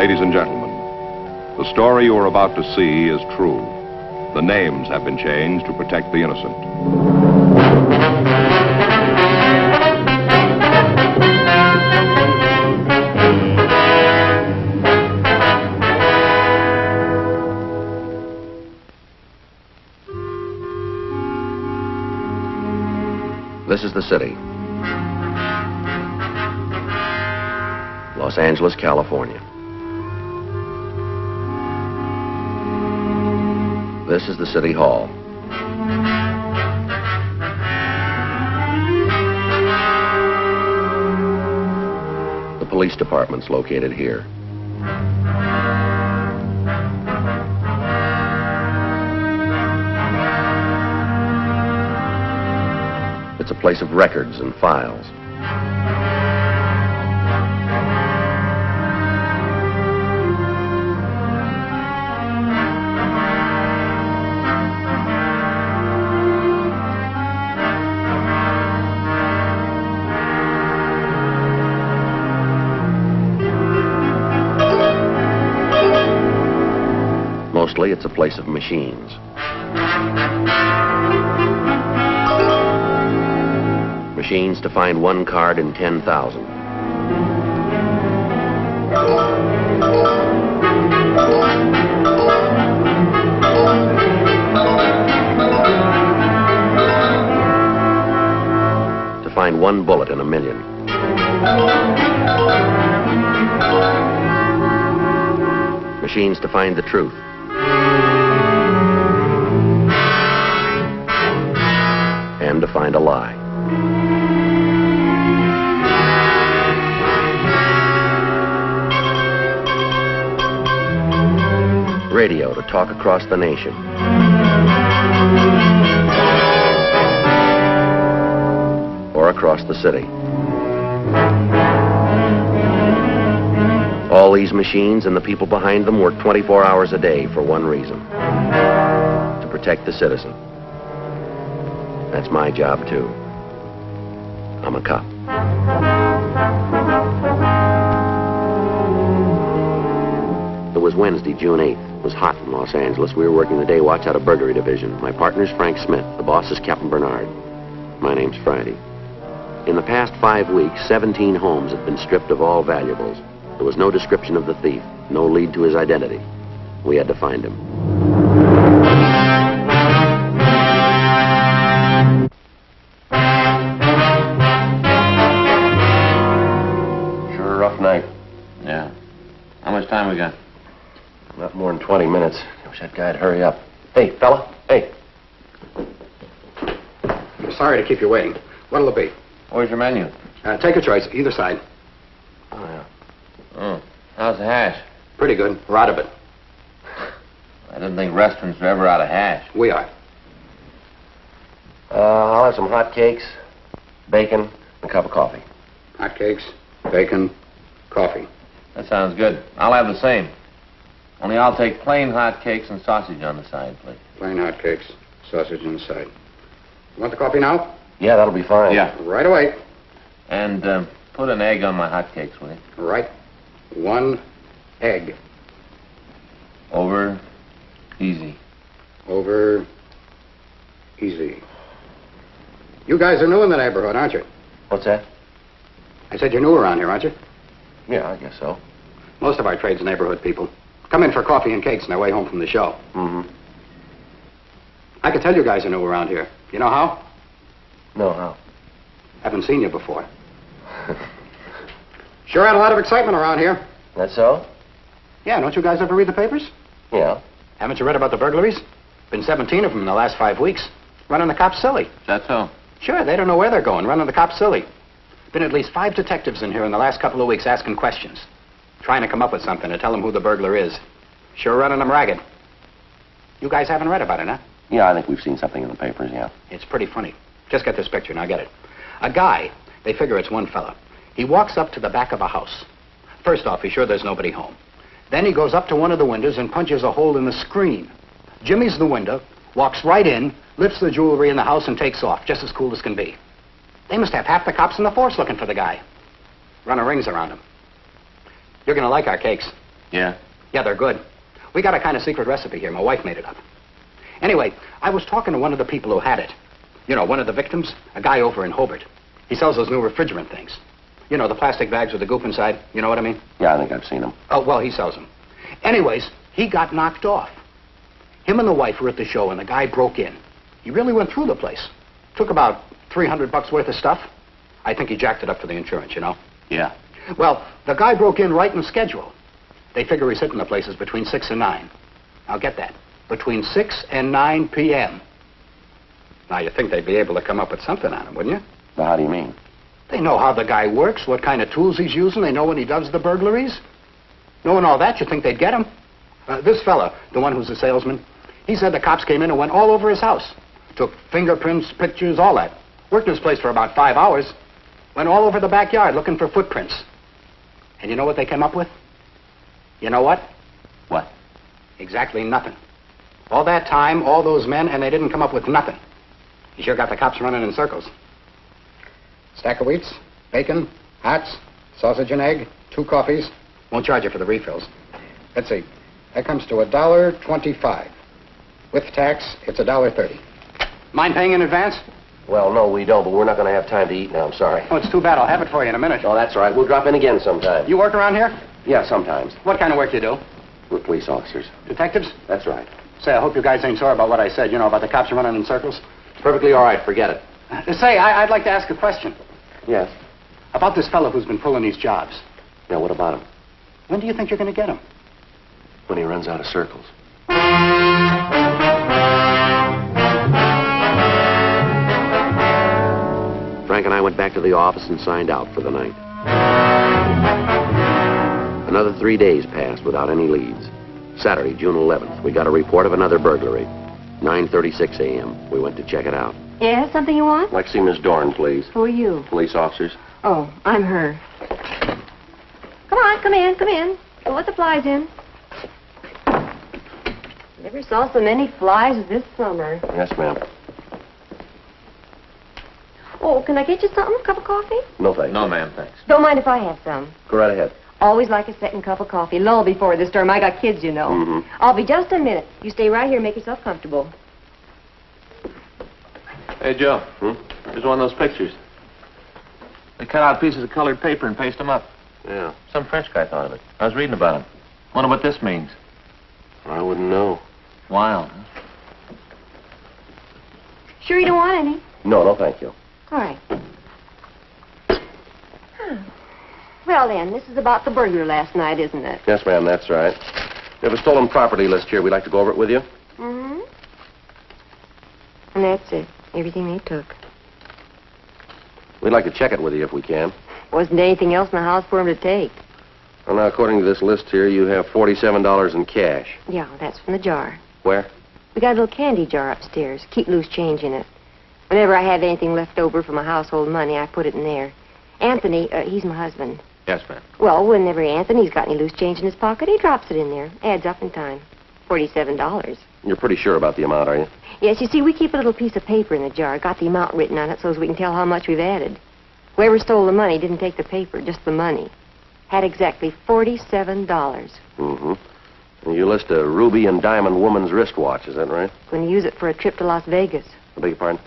Ladies and gentlemen, the story you are about to see is true. The names have been changed to protect the innocent. This is the city. Los Angeles, California. This is the City Hall. The police department's located here. It's a place of records and files. Mostly, it's a place of machines. Machines to find one card in 10,000. To find one bullet in a million. Machines to find the truth. And to find a lie. Radio to talk across the nation. Or across the city. All these machines and the people behind them work 24 hours a day for one reason: to protect the citizen. That's my job, too. I'm a cop. It was Wednesday, June 8th. It was hot in Los Angeles. We were working the day watch out of burglary division. My partner's Frank Smith. The boss is Captain Bernard. My name's Friday. In the past 5 weeks, 17 homes had been stripped of all valuables. There was no description of the thief, no lead to his identity. We had to find him. Sure a rough night. Yeah. How much time we got? Not more than 20 minutes. I wish that guy'd hurry up. Hey, fella. Hey. I'm sorry to keep you waiting. What'll it be? Where's your menu? Take a choice, either side. Oh, yeah. Oh. How's the hash? Pretty good. We're out of it. I didn't think restaurants were ever out of hash. We are. I'll have some hot cakes, bacon, and a cup of coffee. Hot cakes, bacon, coffee. That sounds good. I'll have the same. Only I'll take plain hot cakes and sausage on the side, please. Plain hot cakes, sausage on the side. You want the coffee now? Yeah, that'll be fine. Yeah. Right away. And put an egg on my hot cakes, will you? Right. 1 egg. Over. Easy. Over. Easy. You guys are new in the neighborhood, aren't you? What's that? I said you're new around here, aren't you? Yeah, I guess so. Most of our trade's neighborhood people. Come in for coffee and cakes on their way home from the show. Mm-hmm. I could tell you guys are new around here. You know how? No, how? Haven't seen you before. Sure had a lot of excitement around here. That so? Yeah, don't you guys ever read the papers? Yeah. Haven't you read about the burglaries? Been 17 of them in the last 5 weeks. Running the cops silly. Is that so? Sure, they don't know where they're going. Running the cops silly. Been at least 5 detectives in here in the last couple of weeks asking questions. Trying to come up with something to tell them who the burglar is. Sure running them ragged. You guys haven't read about it, huh? Yeah, I think we've seen something in the papers, yeah. It's pretty funny. Just get this picture, now get it. A guy, they figure it's one fella. He walks up to the back of a house. First off, he's sure there's nobody home. Then he goes up to one of the windows and punches a hole in the screen. Jimmies the window, walks right in, lifts the jewelry in the house and takes off, just as cool as can be. They must have half the cops in the force looking for the guy. Running rings around him. You're gonna like our cakes. Yeah? Yeah, they're good. We got a kind of secret recipe here. My wife made it up. Anyway, I was talking to one of the people who had it. You know, one of the victims, a guy over in Hobart. He sells those new refrigerant things. You know, the plastic bags with the goop inside. You know what I mean? Yeah, I think I've seen him. Oh, well, he sells them. Anyways, he got knocked off. Him and the wife were at the show, and the guy broke in. He really went through the place. Took about $300 worth of stuff. I think he jacked it up for the insurance, you know? Yeah. Well, the guy broke in right in schedule. They figure he's hitting the places between 6 and 9. Now, get that. Between 6 and 9 p.m. Now, you'd think they'd be able to come up with something on him, wouldn't you? Well, how do you mean? They know how the guy works, what kind of tools he's using. They know when he does the burglaries. Knowing all that, you'd think they'd get him. This fella, the one who's a salesman, he said the cops came in and went all over his house. Took fingerprints, pictures, all that. Worked in his place for about 5 hours. Went all over the backyard looking for footprints. And you know what they came up with? You know what? What? Exactly nothing. All that time, all those men, and they didn't come up with nothing. You sure got the cops running in circles. Stack of wheats, bacon, hats, sausage and egg, 2 coffees. Won't charge you for the refills. Let's see. That comes to $1.25. With tax, it's $1.30. Mind paying in advance? Well, no, we don't, but we're not going to have time to eat now. I'm sorry. Oh, it's too bad. I'll have it for you in a minute. Oh, that's all right. We'll drop in again sometime. You work around here? Yeah, sometimes. What kind of work you do? We're police officers. Detectives? That's right. Say, I hope you guys ain't sore about what I said, you know, about the cops running in circles. Perfectly all right. Forget it. Say, I'd like to ask a question. Yes. About this fellow who's been pulling these jobs. Yeah, what about him? When do you think you're going to get him? When he runs out of circles. Frank and I went back to the office and signed out for the night. Another 3 days passed without any leads. Saturday, June 11th, we got a report of another burglary. 9:36 a.m. We went to check it out. Yeah, something you want? I'd like to see Miss Dorn, please. Who are you? Police officers. Oh, I'm her. Come on, come in, come in. We'll let the flies in. Never saw so many flies as this summer. Yes, ma'am. Oh, can I get you something? A cup of coffee? No, thanks. No, ma'am, thanks. Don't mind if I have some. Go right ahead. Always like a second cup of coffee. Lull before the storm. I got kids, you know. Mm-hmm. I'll be just a minute. You stay right here and make yourself comfortable. Hey, Joe. Here's one of those pictures. They cut out pieces of colored paper and paste them up. Yeah. Some French guy thought of it. I was reading about him. Wonder what this means. I wouldn't know. Wild, huh? Sure you don't want any? No, thank you. All right. Well, then, this is about the burglar last night, isn't it? Yes, ma'am, that's right. We have a stolen property list here. We'd like to go over it with you. Mm-hmm. And that's it. Everything they took. We'd like to check it with you if we can. Wasn't anything else in the house for him to take. Well, now, according to this list here, you have $47 in cash. Yeah, that's from the jar. Where? We got a little candy jar upstairs. Keep loose change in it. Whenever I have anything left over for my household money, I put it in there. Anthony, he's my husband. Yes, ma'am. Well, whenever Anthony's got any loose change in his pocket, he drops it in there. Adds up in time. $47. You're pretty sure about the amount, are you? Yes, you see, we keep a little piece of paper in the jar. Got the amount written on it so as we can tell how much we've added. Whoever stole the money didn't take the paper, just the money. Had exactly $47. Mm-hmm. And you list a ruby and diamond woman's wristwatch, is that right? Going to use it for a trip to Las Vegas. I beg your pardon?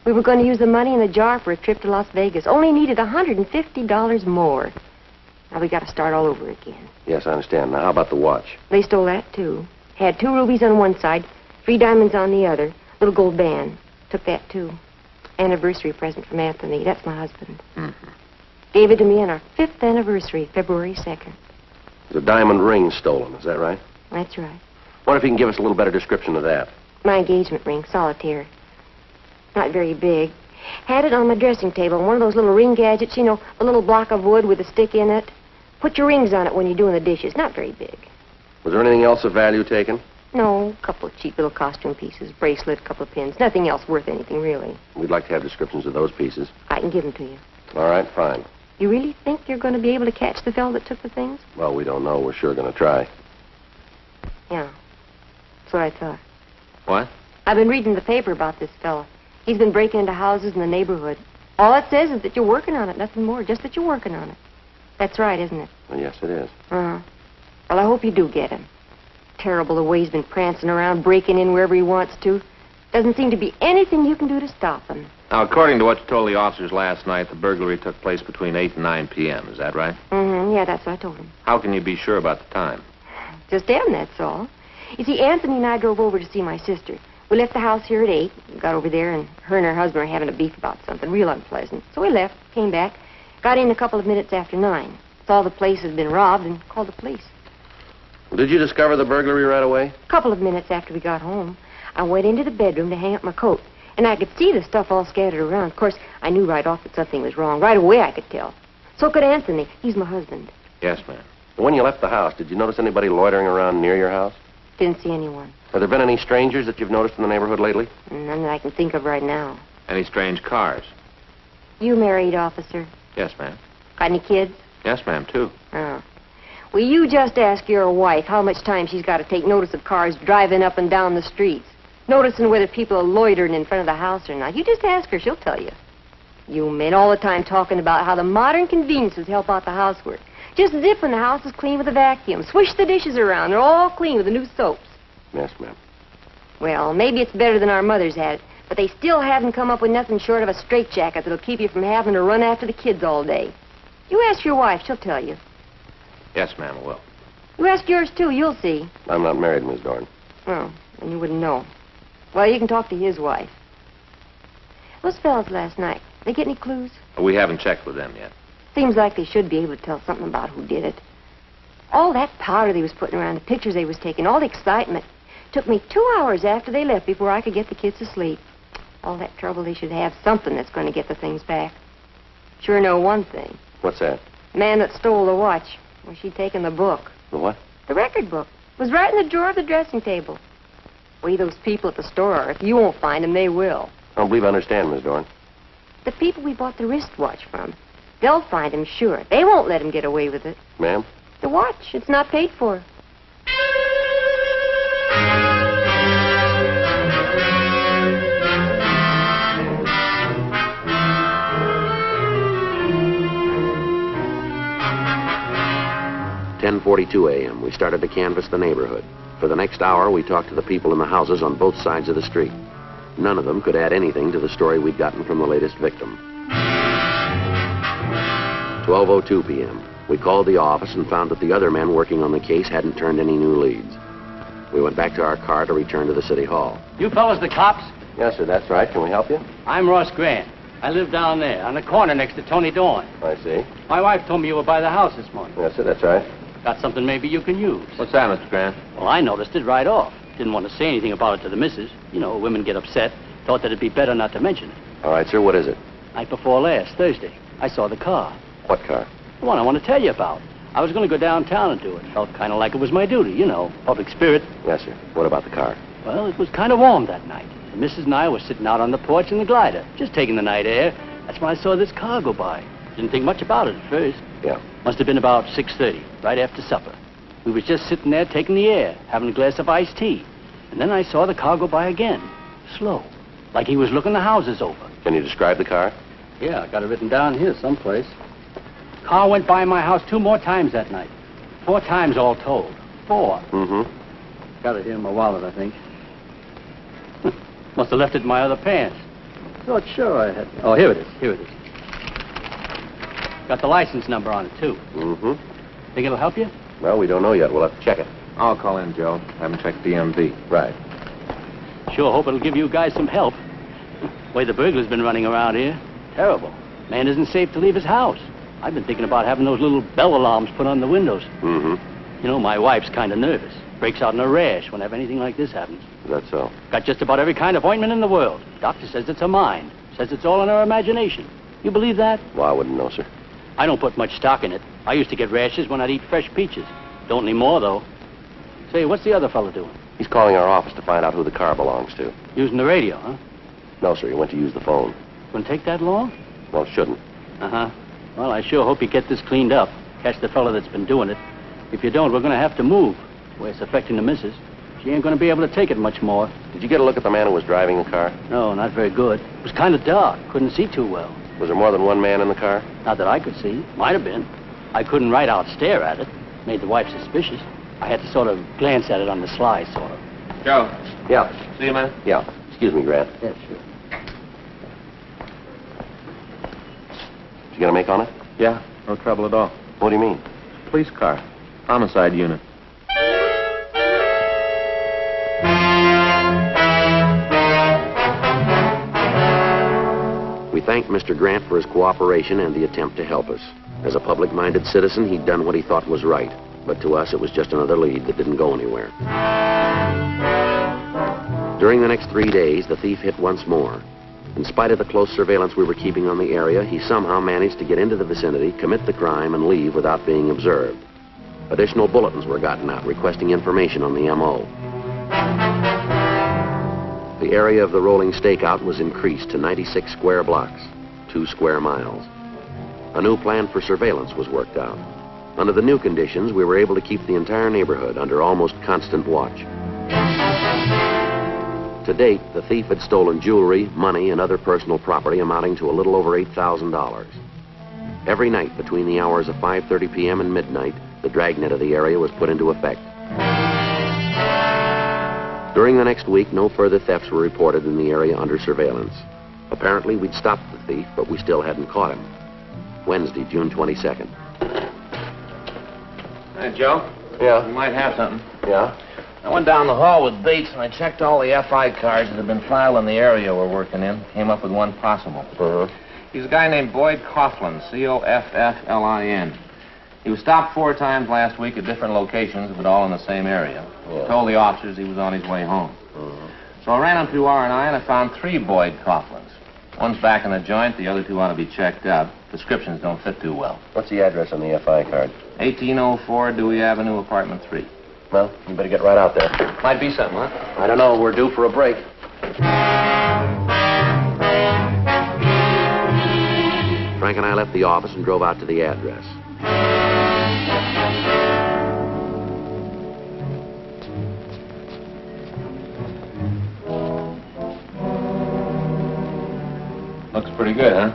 We were going to use the money in the jar for a trip to Las Vegas. Only needed $150 more. Now we got to start all over again. Yes, I understand. Now, how about the watch? They stole that, too. Had 2 rubies on one side, 3 diamonds on the other. Little gold band. Took that, too. Anniversary present from Anthony. That's my husband. Mm-hmm. Gave it to me on our 5th anniversary, February 2nd. The diamond ring stolen, is that right? That's right. Wonder if you can give us a little better description of that. My engagement ring, solitaire. Not very big. Had it on my dressing table, one of those little ring gadgets, you know, a little block of wood with a stick in it. Put your rings on it when you're doing the dishes. Not very big. Was there anything else of value taken? No, a couple of cheap little costume pieces, bracelet, couple of pins. Nothing else worth anything, really. We'd like to have descriptions of those pieces. I can give them to you. All right, fine. You really think you're going to be able to catch the fellow that took the things? Well, we don't know. We're sure going to try. Yeah. That's what I thought. What? I've been reading the paper about this fellow. He's been breaking into houses in the neighborhood. All it says is that you're working on it, nothing more. Just that you're working on it. That's right, isn't it? Well, yes, it is. Uh-huh. Well, I hope you do get him. Terrible the way he's been prancing around, breaking in wherever he wants to. Doesn't seem to be anything you can do to stop him. Now, according to what you told the officers last night, the burglary took place between 8 and 9 p.m. Is that right? Mm-hmm. Yeah, that's what I told him. How can you be sure about the time? Just them, that's all. You see, Anthony and I drove over to see my sister. We left the house here at 8, got over there, and her husband were having a beef about something real unpleasant. So we left, came back, got in a couple of minutes after 9. Saw the place had been robbed and called the police. Did you discover the burglary right away? A couple of minutes after we got home, I went into the bedroom to hang up my coat, and I could see the stuff all scattered around. Of course, I knew right off that something was wrong. Right away I could tell. So could Anthony. He's my husband. Yes, ma'am. When you left the house, did you notice anybody loitering around near your house? Didn't see anyone. Have there been any strangers that you've noticed in the neighborhood lately? None that I can think of right now. Any strange cars? You married, officer? Yes, ma'am. Got any kids? Yes, ma'am, too. Oh. Well, you just ask your wife how much time she's got to take notice of cars driving up and down the streets. Noticing whether people are loitering in front of the house or not. You just ask her, she'll tell you. You men all the time talking about how the modern conveniences help out the housework. Just zip when the house is clean with a vacuum. Swish the dishes around. They're all clean with the new soaps. Yes, ma'am. Well, maybe it's better than our mothers had it, but they still haven't come up with nothing short of a straitjacket that'll keep you from having to run after the kids all day. You ask your wife, she'll tell you. Yes, ma'am, I will. You ask yours, too, you'll see. I'm not married, Miss Dorn. Oh, then you wouldn't know. Well, you can talk to his wife. Those fellas last night, they get any clues? We haven't checked with them yet. Seems like they should be able to tell something about who did it. All that powder they was putting around, the pictures they was taking, all the excitement. Took me 2 hours after they left before I could get the kids to sleep. All that trouble, they should have something that's going to get the things back. Sure know one thing. What's that? The man that stole the watch, well, she'd taken the book. The what? The record book. It was right in the drawer of the dressing table. Way those people at the store are. If you won't find them, they will. I don't believe I understand, Miss Dorn. The people we bought the wristwatch from. They'll find him, sure. They won't let him get away with it. Ma'am? The watch, it's not paid for. "10:42 a.m. We started to canvass the neighborhood. For the next hour, we talked to the people in the houses on both sides of the street. None of them could add anything to the story we'd gotten from the latest victim. 12:02 p.m. We called the office and found that the other men working on the case hadn't turned any new leads. We went back to our car to return to the city hall. You fellas the cops? Yes, sir, that's right. Can we help you? I'm Ross Grant. I live down there, on the corner next to Tony Dorn. I see. My wife told me you were by the house this morning. Yes, sir, that's right. Got something maybe you can use. What's that, Mr. Grant? Well, I noticed it right off. Didn't want to say anything about it to the missus. You know, women get upset. Thought that it'd be better not to mention it. All right, sir, what is it? Night before last, Thursday, I saw the car. What car? The one I want to tell you about. I was going to go downtown and do it. Felt kind of like it was my duty, you know, public spirit. Yes, sir. What about the car? Well, it was kind of warm that night. The missus and I were sitting out on the porch in the glider, just taking the night air. That's when I saw this car go by. Didn't think much about it at first. Yeah. Must have been about 6:30, right after supper. We was just sitting there taking the air, having a glass of iced tea. And then I saw the car go by again, slow, like he was looking the houses over. Can you describe the car? Yeah, I got it written down here someplace. Car went by my house 2 more times that night. 4 times all told. 4. Mm-hmm. Got it here in my wallet, I think. Must have left it in my other pants. Thought sure I had. Oh, here it is. Here it is. Got the license number on it, too. Mm-hmm. Think it'll help you? Well, we don't know yet. We'll have to check it. I'll call in, Joe. Haven't checked DMV. Right. Sure hope it'll give you guys some help. Way the burglar's been running around here. Terrible. Man isn't safe to leave his house. I've been thinking about having those little bell alarms put on the windows. Mm-hmm. You know, my wife's kind of nervous. Breaks out in a rash whenever anything like this happens. That's so. Got just about every kind of ointment in the world. Doctor says it's her mind. Says it's all in her imagination. You believe that? Well, I wouldn't know, sir. I don't put much stock in it. I used to get rashes when I'd eat fresh peaches. Don't anymore, though. Say, what's the other fella doing? He's calling our office to find out who the car belongs to. Using the radio, huh? No, sir. He went to use the phone. Gonna take that long? Well, it shouldn't. Uh-huh. Well, I sure hope you get this cleaned up. Catch the fella that's been doing it. If you don't, we're gonna have to move. The way it's affecting the missus. She ain't gonna be able to take it much more. Did you get a look at the man who was driving the car? No, not very good. It was kind of dark. Couldn't see too well. Was there more than one man in the car? Not that I could see. Might have been. I couldn't right out stare at it. Made the wife suspicious. I had to sort of glance at it on the sly, sort of. Joe, Yeah. see you, man. Yeah. Excuse me, Grant. Yeah, sure. Did you get a make on it? Yeah, no trouble at all. What do you mean? Police car. Homicide unit. We thanked Mr. Grant for his cooperation and the attempt to help us. As a public-minded citizen, he'd done what he thought was right. But to us, it was just another lead that didn't go anywhere. During the next 3 days, the thief hit once more. In spite of the close surveillance we were keeping on the area, he somehow managed to get into the vicinity, commit the crime, and leave without being observed. Additional bulletins were gotten out requesting information on the M.O. The area of the rolling stakeout was increased to 96 square blocks, 2 square miles. A new plan for surveillance was worked out. Under the new conditions, we were able to keep the entire neighborhood under almost constant watch. To date, the thief had stolen jewelry, money, and other personal property amounting to a little over $8,000. Every night between the hours of 5:30 p.m. and midnight, the dragnet of the area was put into effect. During the next week, no further thefts were reported in the area under surveillance. Apparently, we'd stopped the thief, but we still hadn't caught him. Wednesday, June 22nd. Hey, Joe. Yeah? You might have something. Yeah? I went down the hall with Bates, and I checked all the FI cards that had been filed in the area we're working in. Came up with one possible. Uh-huh. He's a guy named Boyd Coughlin, Cofflin. He was stopped 4 times last week at different locations, but all in the same area. Yeah. Told the officers he was on his way home. Uh-huh. So I ran him through R&I, and I found 3 Boyd Coughlins. One's back in the joint, the other 2 ought to be checked up. Descriptions don't fit too well. What's the address on the FI card? 1804 Dewey Avenue, apartment 3. Well, you better get right out there. Might be something, huh? I don't know. We're due for a break. Frank and I left the office and drove out to the address. Looks pretty good, huh?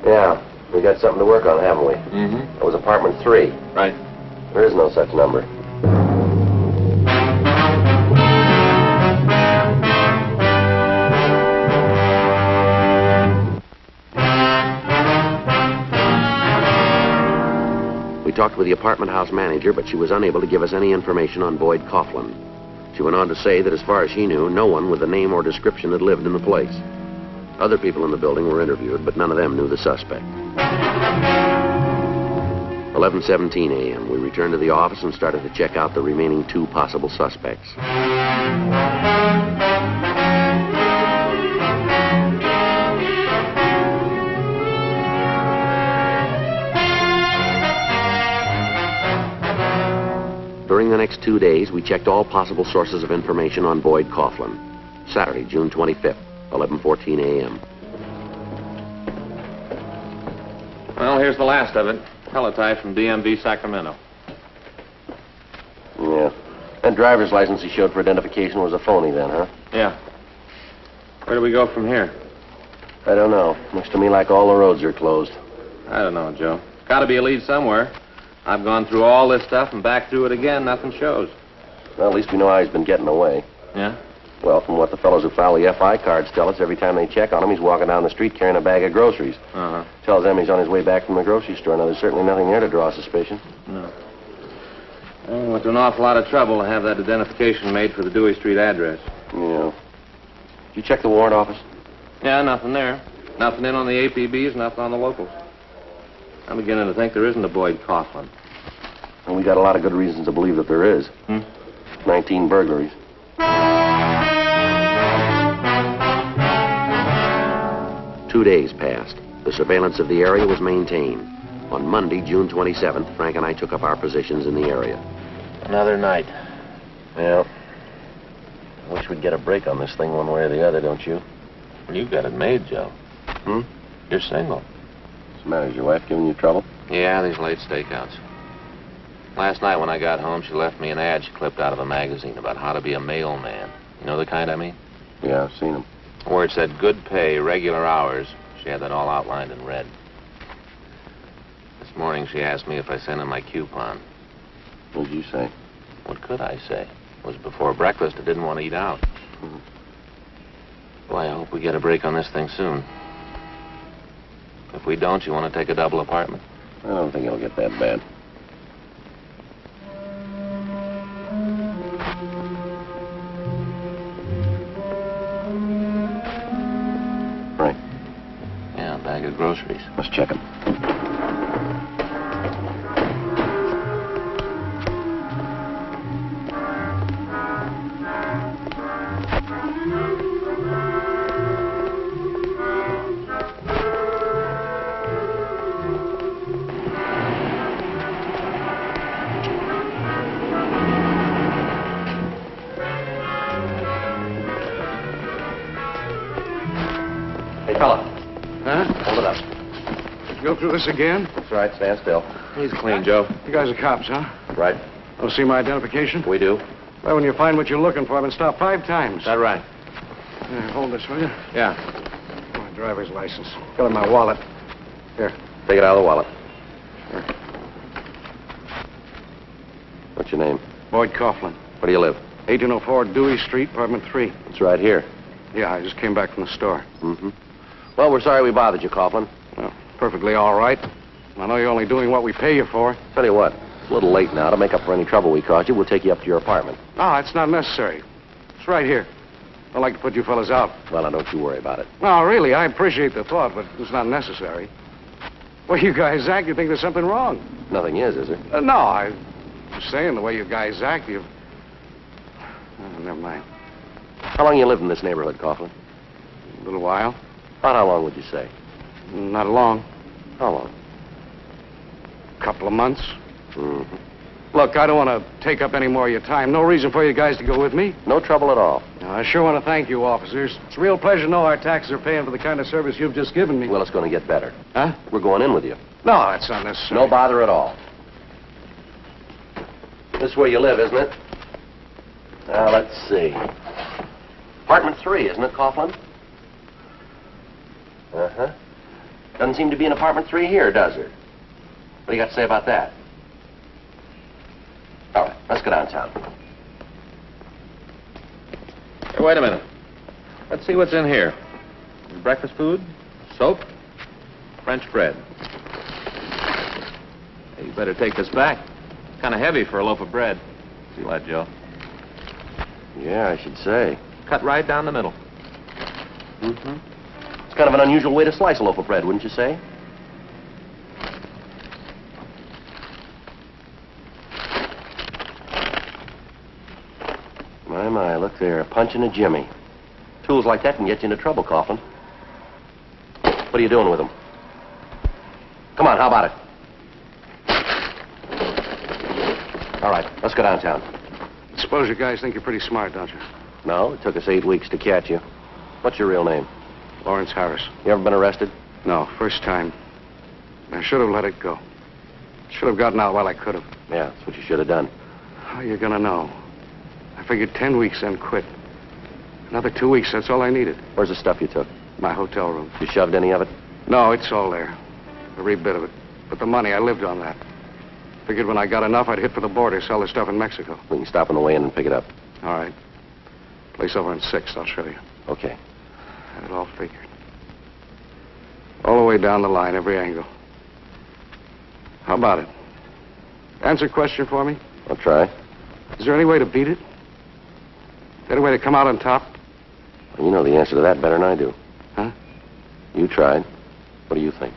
Yeah, we got something to work on, haven't we? Mm-hmm. It was apartment 3. Right. There is no such number. We talked with the apartment house manager, but she was unable to give us any information on Boyd Coughlin. She went on to say that as far as she knew, no one with the name or description had lived in the place. Other people in the building were interviewed, but none of them knew the suspect. 11:17 a.m. We returned to the office and started to check out the remaining 2 possible suspects. During the next 2 days, we checked all possible sources of information on Boyd Coughlin. Saturday, June 25th, 11:14 a.m. Well, here's the last of it. Teletype from DMV Sacramento. Yeah. That driver's license he showed for identification was a phony then, huh? Yeah. Where do we go from here? I don't know. Looks to me like all the roads are closed. I don't know, Joe. Got to be a lead somewhere. I've gone through all this stuff and back through it again. Nothing shows. Well, at least we know how he's been getting away. Yeah? Well, from what the fellows who file the FI cards tell us, every time they check on him, he's walking down the street carrying a bag of groceries. Uh-huh. Tells them he's on his way back from the grocery store. Now, there's certainly nothing there to draw suspicion. No. Well, it was an awful lot of trouble to have that identification made for the Dewey Street address. Yeah. Did you check the warrant office? Yeah, nothing there. Nothing in on the APBs, nothing on the locals. I'm beginning to think there isn't a Boyd Coughlin. And we got a lot of good reasons to believe that there is. 19 burglaries. 2 days passed. The surveillance of the area was maintained. On Monday, June 27th, Frank and I took up our positions in the area. Another night. Yeah. I wish we'd get a break on this thing one way or the other, don't you? You've got it made, Joe. Hmm? You're single. What's the matter? Is your wife giving you trouble? Yeah, these late stakeouts. Last night when I got home, she left me an ad she clipped out of a magazine about how to be a mailman. You know the kind I mean? Yeah, I've seen him. Where it said good pay, regular hours. She had that all outlined in red. This morning she asked me if I sent in my coupon. What did you say? What could I say? It was before breakfast. I didn't want to eat out. Boy, I hope we get a break on this thing soon. If we don't, you want to take a double apartment? I don't think it'll get that bad. Right. Yeah, a bag of groceries. Let's check them. Hey, fella. Huh? Hold it up. Go through this again? That's right. Stand still. He's clean, Joe. You guys are cops, huh? Right. Want to see my identification? We do. Well, when you find what you're looking for, I've been stopped 5 times. Is that right? Here, hold this, will you? Yeah. My driver's license. Got it in my wallet. Here. Take it out of the wallet. Sure. What's your name? Boyd Coughlin. Where do you live? 1804 Dewey Street, apartment 3. It's right here. Yeah, I just came back from the store. Mm-hmm. Well, we're sorry we bothered you, Coughlin. Well, perfectly all right. I know you're only doing what we pay you for. Tell you what, it's a little late now. To make up for any trouble we caused you, we'll take you up to your apartment. No, it's not necessary. It's right here. I'd like to put you fellas out. Well, now, don't you worry about it. No, really, I appreciate the thought, but it's not necessary. Well, you guys act, you think there's something wrong. Nothing is there? No, I'm just saying the way you guys act, you've... Oh, never mind. How long you lived in this neighborhood, Coughlin? A little while. About how long would you say? Not long. How long? Couple of months. Mm-hmm. Look, I don't want to take up any more of your time. No reason for you guys to go with me. No trouble at all. Now, I sure want to thank you, officers. It's a real pleasure to know our taxes are paying for the kind of service you've just given me. Well, it's going to get better. Huh? We're going in with you. No, that's not necessary. No bother at all. This is where you live, isn't it? Now, let's see. Apartment 3, isn't it, Coughlin? Uh-huh. Doesn't seem to be an apartment 3 here, does there? What do you got to say about that? All right, let's go downtown. Hey, wait a minute. Let's see what's in here. Breakfast food, soap, French bread. Hey, you better take this back. It's kind of heavy for a loaf of bread. See that, Joe? Yeah, I should say. Cut right down the middle. Mm-hmm. It's kind of an unusual way to slice a loaf of bread, wouldn't you say? My, look there, a punch and a jimmy. Tools like that can get you into trouble, Coughlin. What are you doing with them? Come on, how about it? All right, let's go downtown. Suppose you guys think you're pretty smart, don't you? No, it took us 8 weeks to catch you. What's your real name? Lawrence Harris. You ever been arrested? No, first time. I should have let it go. Should have gotten out while I could have. Yeah, that's what you should have done. How are you gonna know? I figured 10 weeks, then quit. Another 2 weeks, that's all I needed. Where's the stuff you took? My hotel room. You shoved any of it? No, it's all there. Every bit of it. But the money, I lived on that. Figured when I got enough, I'd hit for the border, sell the stuff in Mexico. We can stop on the way in and pick it up. All right. Place over on 6th, I'll show you. Okay. Had it all figured. All the way down the line, every angle. How about it? Answer a question for me. I'll try. Is there any way to beat it? Any way to come out on top? Well, you know the answer to that better than I do. Huh? You tried. What do you think?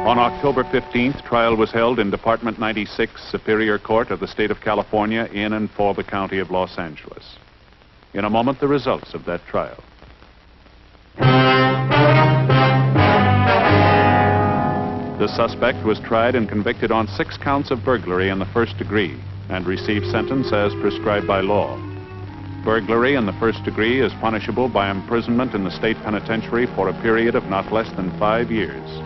On October 15th, trial was held in Department 96, Superior Court of the State of California, in and for the County of Los Angeles. In a moment, the results of that trial. The suspect was tried and convicted on 6 counts of burglary in the first degree and received sentence as prescribed by law. Burglary in the first degree is punishable by imprisonment in the state penitentiary for a period of not less than 5 years.